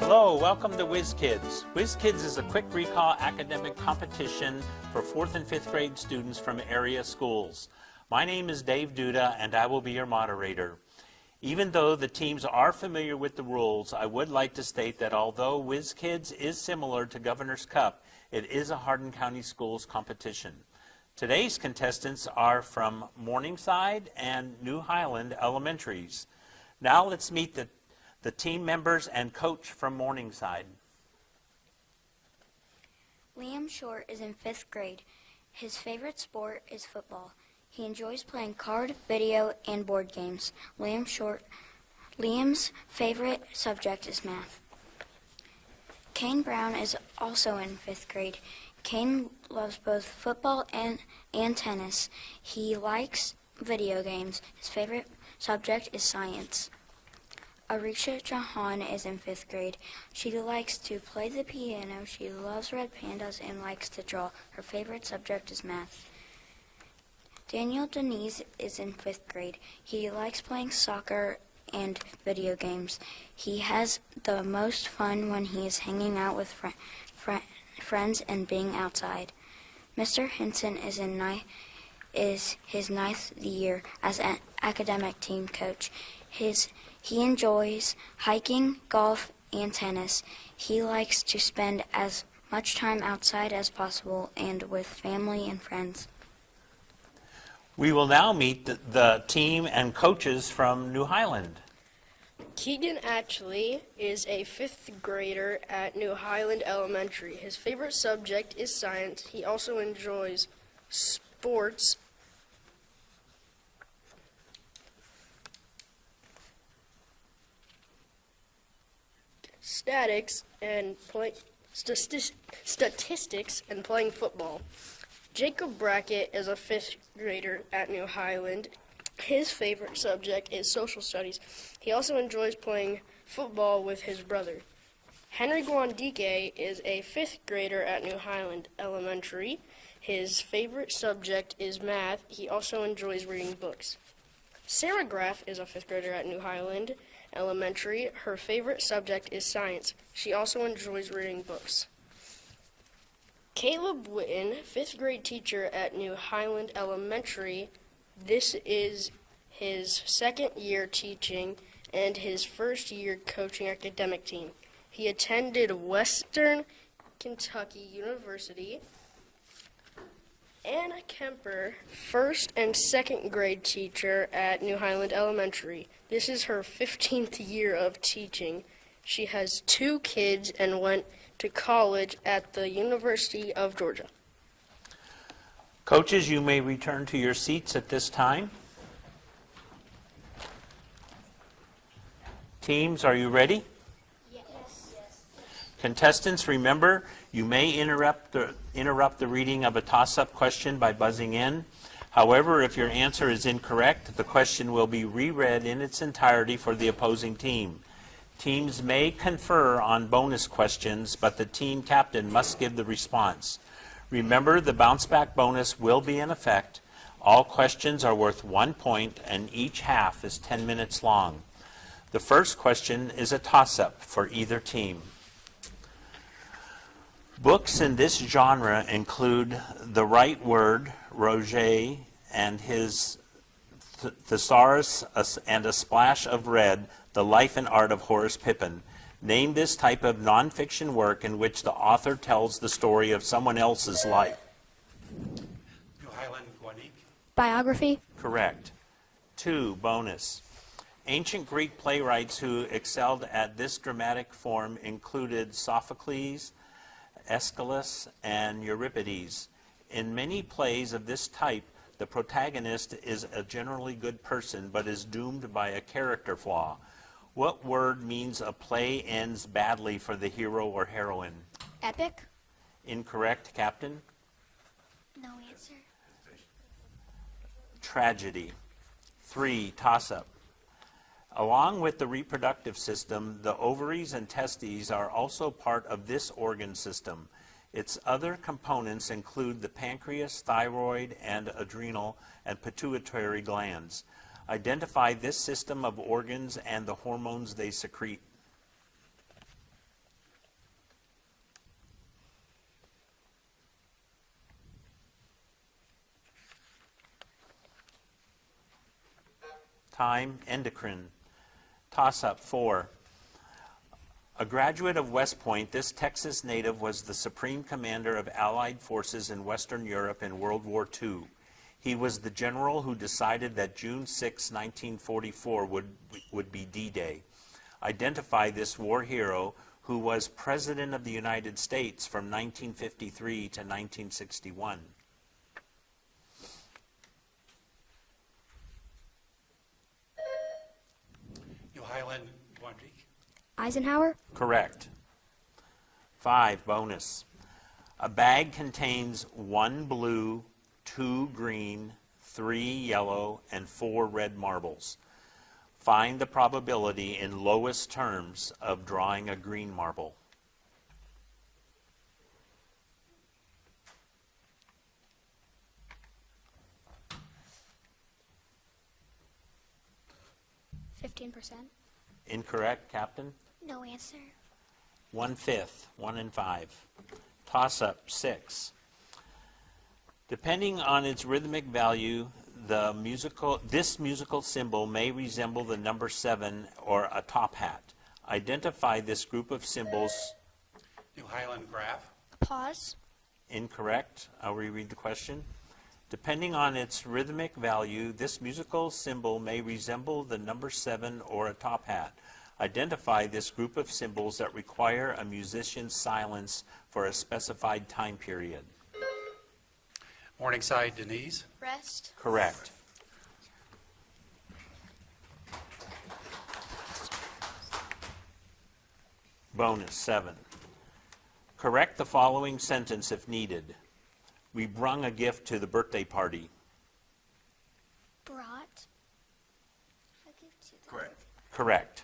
Hello, welcome to Whiz Kids. Whiz Kids is a quick recall academic competition for 4th and 5th grade students from area schools. My name is Dave Duda and I will be your moderator. Even though the teams are familiar with the rules, I would like to state that although Whiz Kids is similar to Governor's Cup, it is a Hardin County Schools competition. Today's contestants are from Morningside and New Highland Elementaries. Now let's meet the team members and coach from Morningside. Liam Short is in 5th grade. His favorite sport is football. He enjoys playing card, video, and board games. Liam's favorite subject is math. Kane Brown is also in 5th grade. Kane loves both football and tennis. He likes video games. His favorite subject is science. Arisha Jahan is in 5th grade. She likes to play the piano, she loves red pandas, and likes to draw. Her favorite subject is math. Daniel Denise is in 5th grade. He likes playing soccer and video games. He has the most fun when he is hanging out with friends and being outside. Mr. Hinson is his 9th year as an academic team coach. He enjoys hiking, golf, and tennis. He likes to spend as much time outside as possible and with family and friends. We will now meet the team and coaches from New Highland. Keegan Atchley is a 5th grader at New Highland Elementary. His favorite subject is science. He also enjoys sports, statistics, and playing football. Jacob Brackett is a 5th grader at New Highland. His favorite subject is social studies. He also enjoys playing football with his brother. Henry Guandike is a 5th grader at New Highland Elementary. His favorite subject is math. He also enjoys reading books. Sarah Graff is a 5th grader at New Highland Elementary. Her favorite subject is science. She also enjoys reading books. Caleb Witten, 5th grade teacher at New Highland Elementary. This is his 2nd year teaching and his 1st year coaching academic team. He attended Western Kentucky University. Anna Kemper, 1st and 2nd grade teacher at New Highland Elementary. This is her 15th year of teaching. She has 2 kids and went to college at the University of Georgia. Coaches, you may return to your seats at this time. Teams, are you ready? Yes. Contestants, remember, you may interrupt the reading of a toss-up question by buzzing in. However, if your answer is incorrect, the question will be reread in its entirety for the opposing team. Teams may confer on bonus questions, but the team captain must give the response. Remember, the bounce-back bonus will be in effect. All questions are worth 1 point, and each half is 10 minutes long. The first question is a toss-up for either team. Books in this genre include The Right Word, Roget, and his Thesaurus and a Splash of Red, The Life and Art of Horace Pippin. Name this type of nonfiction work in which the author tells the story of someone else's life. New Highland Guanique. Biography. Correct. 2, bonus. Ancient Greek playwrights who excelled at this dramatic form included Sophocles, Aeschylus, and Euripides. In many plays of this type, the protagonist is a generally good person but is doomed by a character flaw. What word means a play ends badly for the hero or heroine? Epic. Incorrect, Captain. No answer. Tragedy. 3, toss-up. Along with the reproductive system, the ovaries and testes are also part of this organ system. Its other components include the pancreas, thyroid, and adrenal and pituitary glands. Identify this system of organs and the hormones they secrete. Time, endocrine. Toss-up 4. A graduate of West Point, this Texas native was the supreme commander of Allied forces in Western Europe in World War II. He was the general who decided that June 6, 1944 would be D-Day. Identify this war hero who was President of the United States from 1953 to 1961. New Highland, Guandique. Eisenhower. Correct. 5, bonus. A bag contains 1 blue, 2 green, 3 yellow, and 4 red marbles. Find the probability in lowest terms of drawing a green marble. %15. Incorrect, Captain? No answer. 1/5, 1 and 5. Toss-up 6. Depending on its rhythmic value, this musical symbol may resemble the number 7 or a top hat. Identify this group of symbols. New Highland, graph. Pause. Incorrect. I'll reread the question. Depending on its rhythmic value, this musical symbol may resemble the number 7 or a top hat. Identify this group of symbols that require a musician's silence for a specified time period. Morningside, Denise. Rest. Correct. Bonus 7. Correct the following sentence if needed. We brung a gift to the birthday party. Brought. Correct. Correct.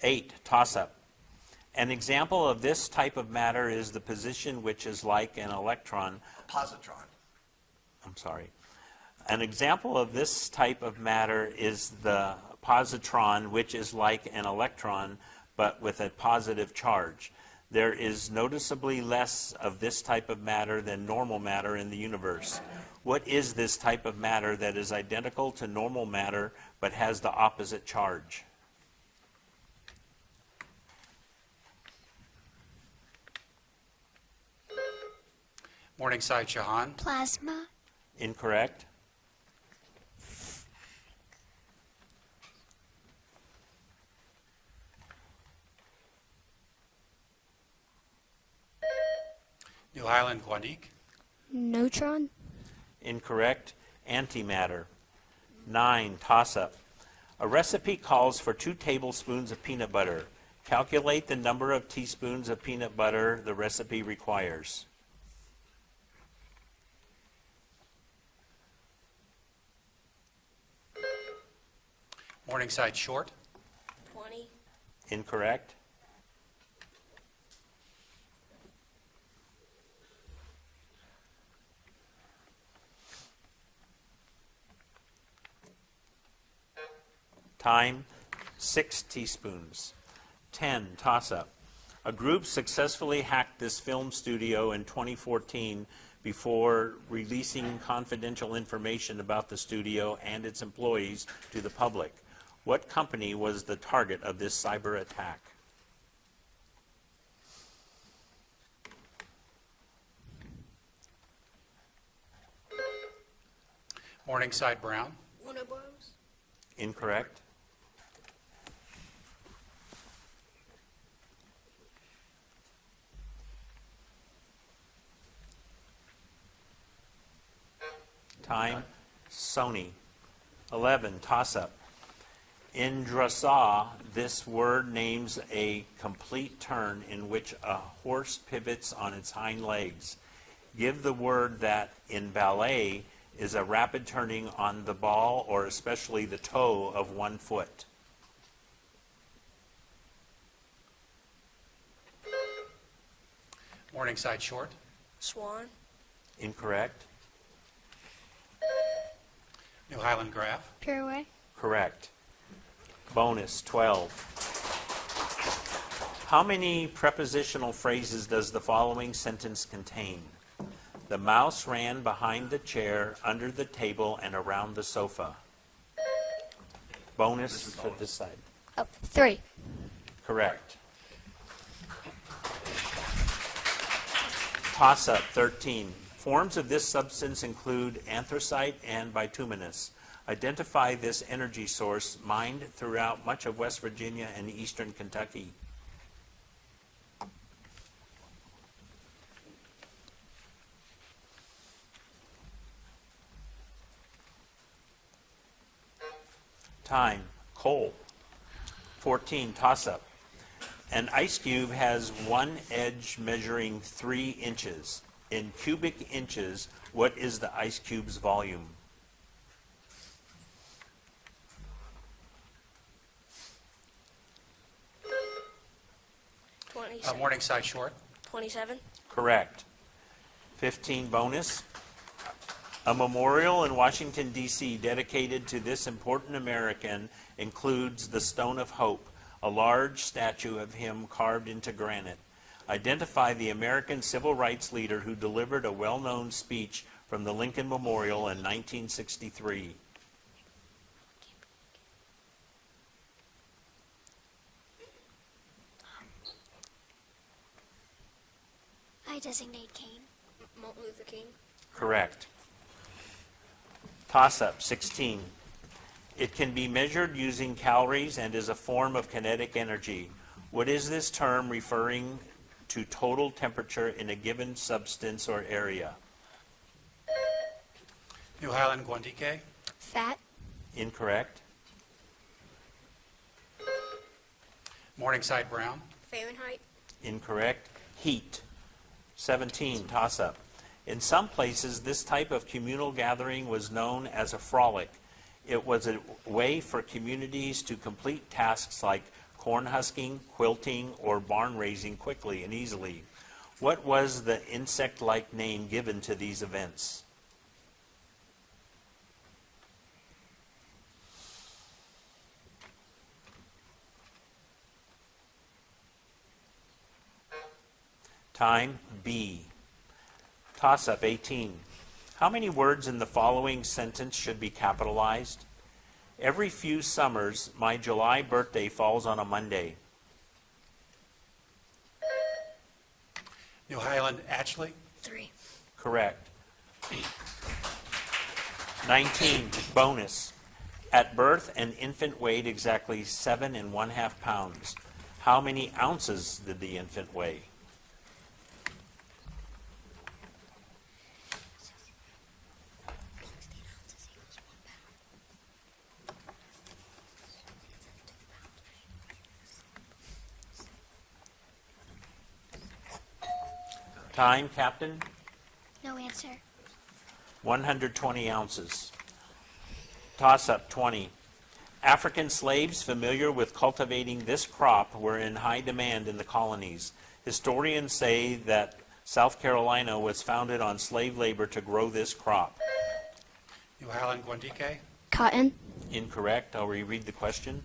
8, toss-up. An example of this type of matter is the position which is like an electron. Positron. I'm sorry. An example of this type of matter is the positron, which is like an electron, but with a positive charge. There is noticeably less of this type of matter than normal matter in the universe. What is this type of matter that is identical to normal matter, but has the opposite charge? Morningside, Shahan. Plasma. Incorrect. New Highland, Guandique. Neutron. Incorrect. Antimatter. 9, toss-up. A recipe calls for 2 tablespoons of peanut butter. Calculate the number of teaspoons of peanut butter the recipe requires. Morningside, Short. 20. Incorrect. Time, 6 teaspoons. 10, toss-up. A group successfully hacked this film studio in 2014 before releasing confidential information about the studio and its employees to the public. What company was the target of this cyber attack? Morningside, Brown. Warner Bros. Incorrect. Time, Sony. 11, toss-up. In dressage, this word names a complete turn in which a horse pivots on its hind legs. Give the word that in ballet is a rapid turning on the ball or especially the toe of one foot. Morningside, Short. Swan. Incorrect. New Highland, Graph. Pirouette. Correct. Bonus 12. How many prepositional phrases does the following sentence contain? The mouse ran behind the chair, under the table, and around the sofa. Bonus for this side. Oh, 3. Correct. Toss-up, 13. Forms of this substance include anthracite and bituminous. Identify this energy source mined throughout much of West Virginia and eastern Kentucky. Time, coal. 14, toss-up. An ice cube has one edge measuring 3 inches. In cubic inches, what is the ice cube's volume? Morningside short. 27. Correct. 15, bonus. A memorial in Washington, D.C. dedicated to this important American includes the Stone of Hope, a large statue of him carved into granite. Identify the American civil rights leader who delivered a well-known speech from the Lincoln Memorial in 1963. I designate Kane. Martin Luther King. Correct. Toss-up, 16. It can be measured using calories and is a form of kinetic energy. What is this term referring to total temperature in a given substance or area? New Highland Guandique. Fat. Incorrect. Morningside Brown. Fahrenheit. Incorrect. Heat. 17, toss-up. In some places, this type of communal gathering was known as a frolic. It was a way for communities to complete tasks like corn husking, quilting, or barn raising quickly and easily. What was the insect-like name given to these events? Time, B. Toss-up, 18. How many words in the following sentence should be capitalized? Every few summers, my July birthday falls on a Monday. New Highland Atchley. 3. Correct. 19, bonus. At birth, an infant weighed exactly 7 1/2 pounds. How many ounces did the infant weigh? Time, Captain? No answer. 120 ounces. Toss-up, 20. African slaves familiar with cultivating this crop were in high demand in the colonies. Historians say that South Carolina was founded on slave labor to grow this crop. New Highland Guandique. Cotton. Incorrect. I'll reread the question.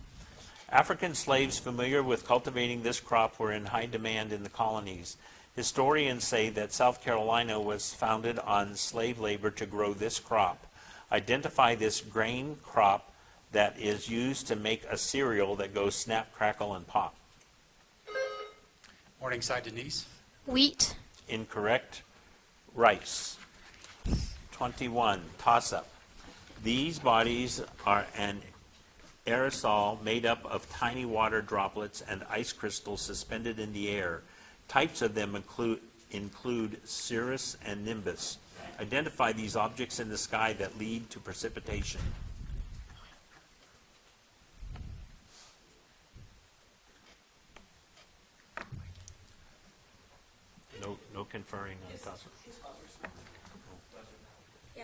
African slaves familiar with cultivating this crop were in high demand in the colonies. Historians say that South Carolina was founded on slave labor to grow this crop. Identify this grain crop that is used to make a cereal that goes snap, crackle, and pop. Morningside Denise. Wheat. Incorrect. Rice. 21, toss-up. These bodies are an aerosol made up of tiny water droplets and ice crystals suspended in the air. Types of them include cirrus and nimbus. Identify these objects in the sky that lead to precipitation. No conferring on toss-up. Yeah,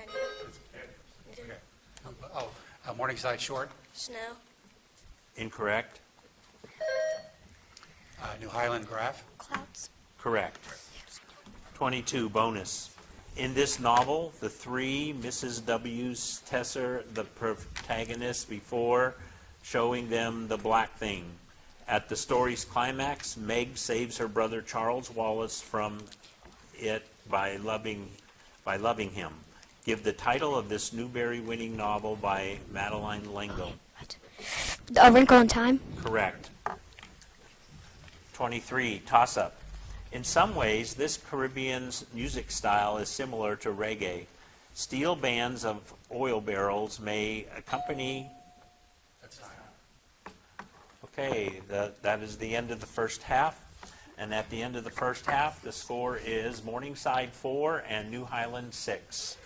Okay. Morningside short. Snow. Incorrect. New Highland Graph. Clouds. Correct. 22, bonus. In this novel, the three Mrs. W's tesser the protagonists before showing them the black thing. At the story's climax, Meg saves her brother Charles Wallace from it by loving him. Give the title of this Newbery-winning novel by Madeline L'Engle. What? A Wrinkle in Time. Correct. 23, toss-up. In some ways, this Caribbean's music style is similar to reggae. Steel bands of oil barrels may accompany... That's time. Okay, that is the end of the first half. And at the end of the first half, the score is Morningside 4 and New Highland 6.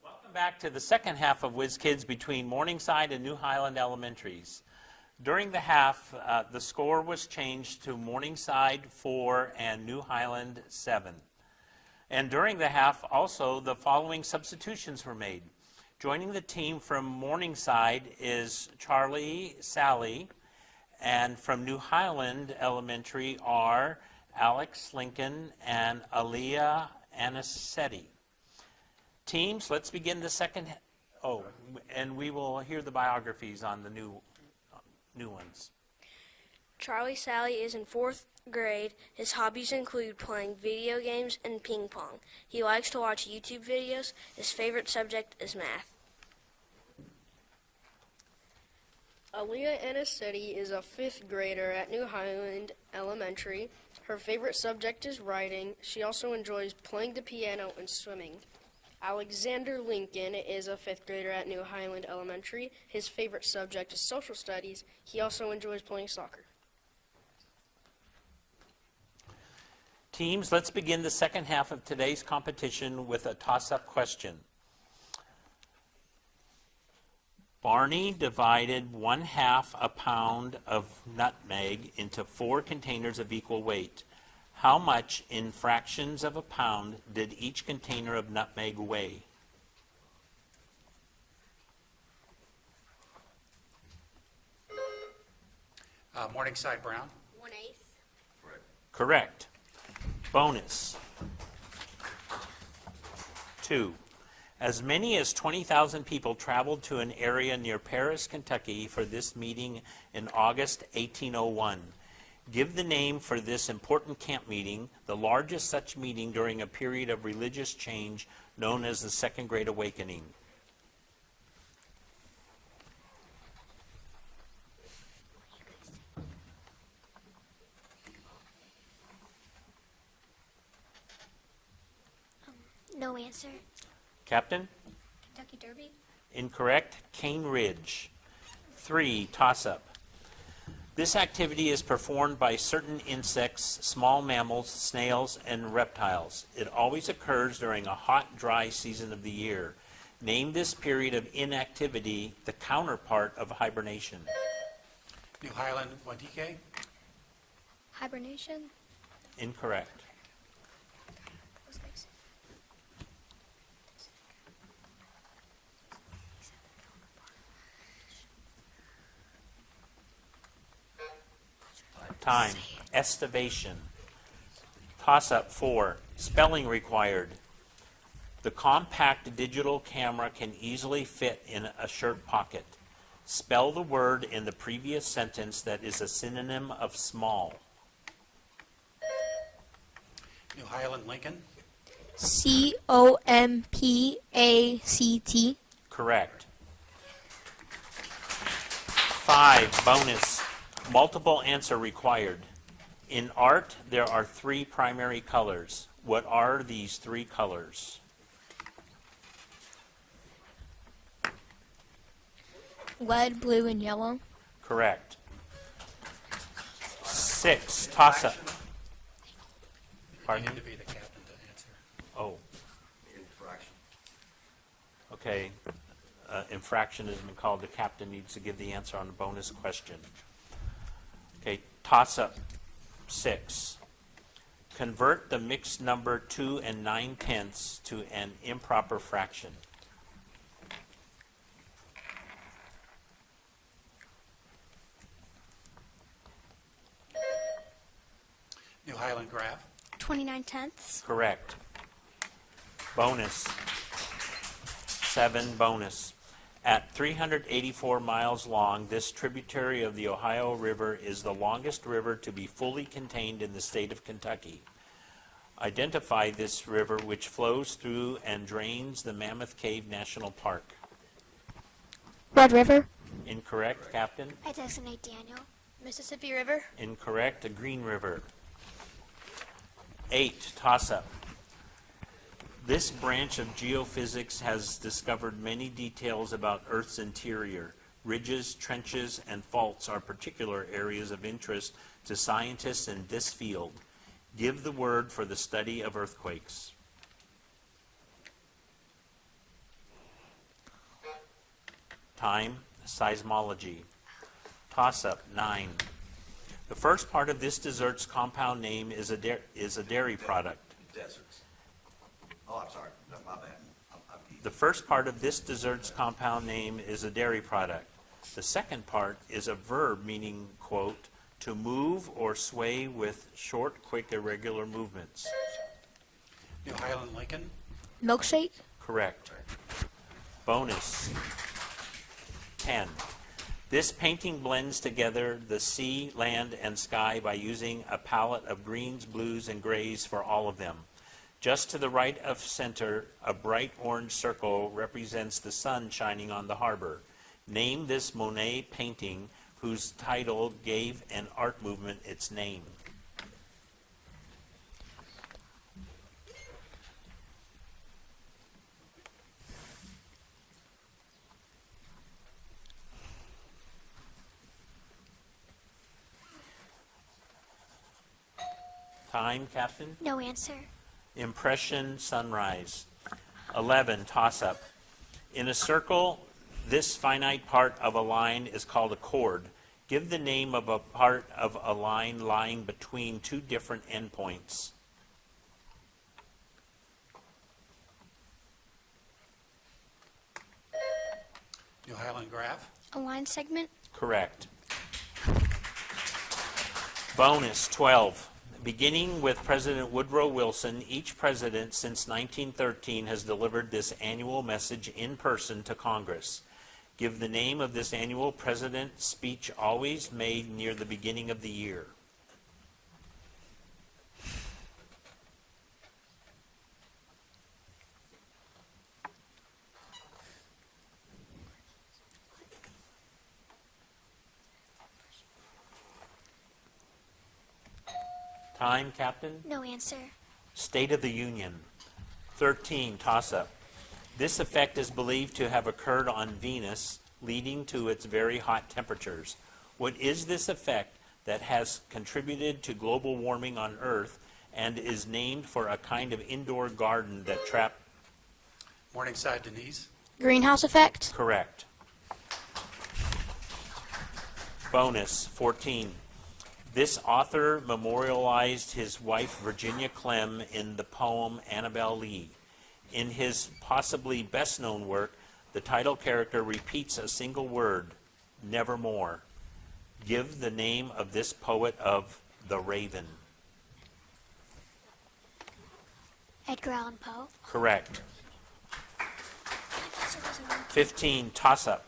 Welcome back to the second half of Whiz Kids between Morningside and New Highland Elementaries. During the half, the score was changed to Morningside 4 and New Highland 7. And during the half, also, the following substitutions were made. Joining the team from Morningside is Charlie Sally, and from New Highland Elementary are Alex Lincoln and Aaliyah Anisetti. Teams, let's begin the second. Oh, and we will hear the biographies on the new ones. Charlie Sally is in 4th grade. His hobbies include playing video games and ping pong. He likes to watch YouTube videos. His favorite subject is math. Aaliyah Anisetti is a 5th grader at New Highland Elementary. Her favorite subject is writing. She also enjoys playing the piano and swimming. Alexander Lincoln is a 5th grader at New Highland Elementary. His favorite subject is social studies. He also enjoys playing soccer. Teams, let's begin the second half of today's competition with a toss-up question. Barney divided 1/2 a pound of nutmeg into 4 containers of equal weight. How much in fractions of a pound did each container of nutmeg weigh? Morningside Brown. 1/8. Correct. Bonus. 2. As many as 20,000 people traveled to an area near Paris, Kentucky for this meeting in August 1801. Give the name for this important camp meeting, the largest such meeting during a period of religious change known as the Second Great Awakening. No answer. Captain? Kentucky Derby. Incorrect. Cane Ridge. 3. Toss-up. This activity is performed by certain insects, small mammals, snails, and reptiles. It always occurs during a hot, dry season of the year. Name this period of inactivity the counterpart of hibernation. New Highland Guandique. Hibernation. Incorrect. Time. Estivation. Toss-up 4. Spelling required. The compact digital camera can easily fit in a shirt pocket. Spell the word in the previous sentence that is a synonym of small. New Highland Lincoln. Compact. Correct. 5. Bonus. Multiple answer required. In art, there are 3 primary colors. What are these 3 colors? Red, blue, and yellow. Correct. 6. Toss-up. You Pardon? need to be the captain to answer. Oh. Okay. Infraction has been called. The captain needs to give the answer on the bonus question. Okay. Toss-up 6. Convert the mixed number 2 9/10 to an improper fraction. New Highland Graph. 29/10. Correct. Bonus. 7 bonus. At 384 miles long, this tributary of the Ohio River is the longest river to be fully contained in the state of Kentucky. Identify this river which flows through and drains the Mammoth Cave National Park. Red River. Incorrect, Captain. I designate Daniel. Mississippi River. Incorrect, a Green River. 8, toss-up. This branch of geophysics has discovered many details about Earth's interior. Ridges, trenches, and faults are particular areas of interest to scientists in this field. Give the word for the study of earthquakes. Time, seismology. Toss-up, 9. The first part of this dessert's compound name is a dairy product. Deserts. Oh, I'm sorry. No, my bad. I'm The first part of this dessert's compound name is a dairy product. The second part is a verb meaning, quote, to move or sway with short, quick, irregular movements. New Highland, Lincoln. Milkshake. Correct. Bonus. 10. This painting blends together the sea, land, and sky by using a palette of greens, blues, and grays for all of them. Just to the right of center, a bright orange circle represents the sun shining on the harbor. Name this Monet painting whose title gave an art movement its name. Time, Captain? No answer. Impression, sunrise. 11, toss-up. In a circle, this finite part of a line is called a chord. Give the name of a part of a line lying between two different endpoints. New Highland graph. A line segment. Correct. Bonus, 12. Beginning with President Woodrow Wilson, each president since 1913 has delivered this annual message in person to Congress. Give the name of this annual president's speech always made near the beginning of the year. Time, Captain? No answer. State of the Union. 13, toss-up. This effect is believed to have occurred on Venus, leading to its very hot temperatures. What is this effect that has contributed to global warming on Earth and is named for a kind of indoor garden that trapped? Morningside, Denise. Greenhouse effect. Correct. Bonus, 14. This author memorialized his wife Virginia Clem in the poem Annabel Lee. In his possibly best-known work, the title character repeats a single word, nevermore. Give the name of this poet of The Raven. Edgar Allan Poe. Correct. 15, toss-up.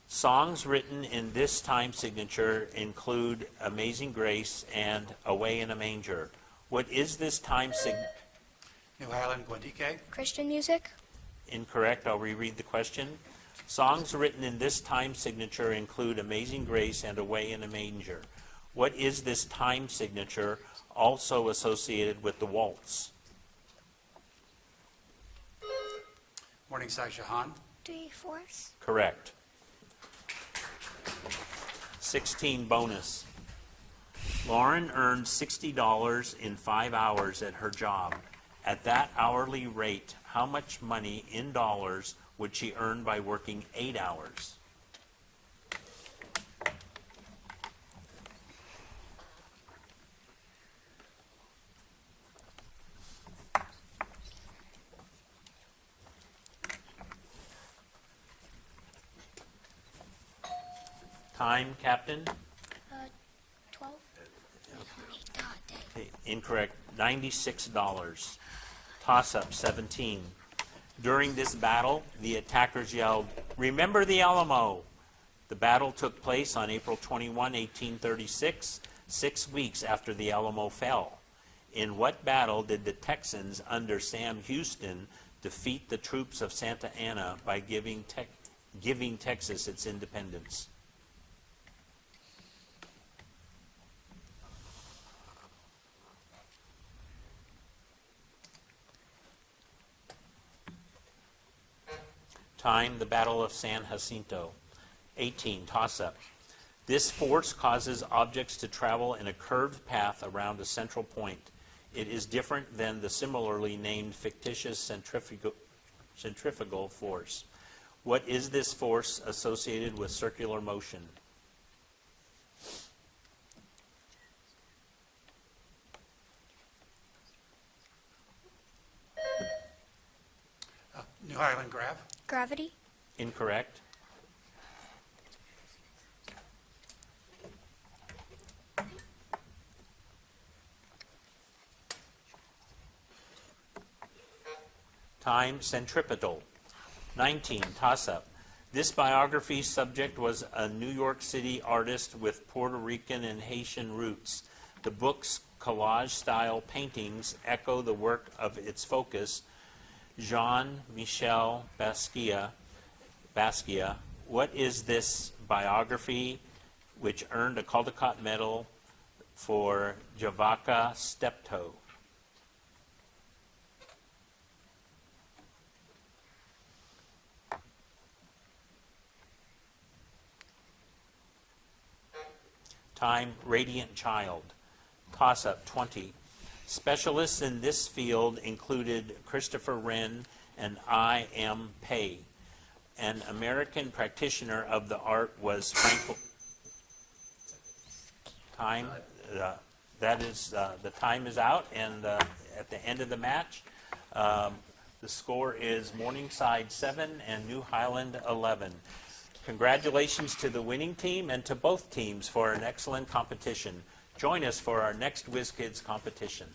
Songs written in this time signature include Amazing Grace and Away in a Manger. What is this time signature? New Highland, Guantique. Christian music. Incorrect. I'll reread the question. Songs written in this time signature include Amazing Grace and Away in a Manger. What is this time signature also associated with the waltz? Morningside, Shahan. 3/4. Correct. 16, bonus. Lauren earned $60 in 5 hours at her job. At that hourly rate, how much money in dollars would she earn by working 8 hours? Time, Captain? 12. Okay, incorrect. $96. Toss-up, 17. During this battle, the attackers yelled, "Remember the Alamo!" The battle took place on April 21, 1836, 6 weeks after the Alamo fell. In what battle did the Texans under Sam Houston defeat the troops of Santa Anna by giving Texas its independence? Time, the Battle of San Jacinto. 18, toss-up. This force causes objects to travel in a curved path around a central point. It is different than the similarly named fictitious centrifugal force. What is this force associated with circular motion? New Highland Graph. Gravity. Incorrect. Time, centripetal. 19, toss-up. This biography's subject was a New York City artist with Puerto Rican and Haitian roots. The book's collage-style paintings echo the work of its focus, Jean-Michel Basquiat. What is this biography which earned a Caldecott Medal for Javaca Steptoe? Time, Radiant Child. Toss-up, 20. Specialists in this field included Christopher Wren and I. M. Pei. An American practitioner of the art was Frank. Time. The time is out, and at the end of the match, the score is Morningside 7 and New Highland 11. Congratulations to the winning team and to both teams for an excellent competition. Join us for our next Whiz Kids competition.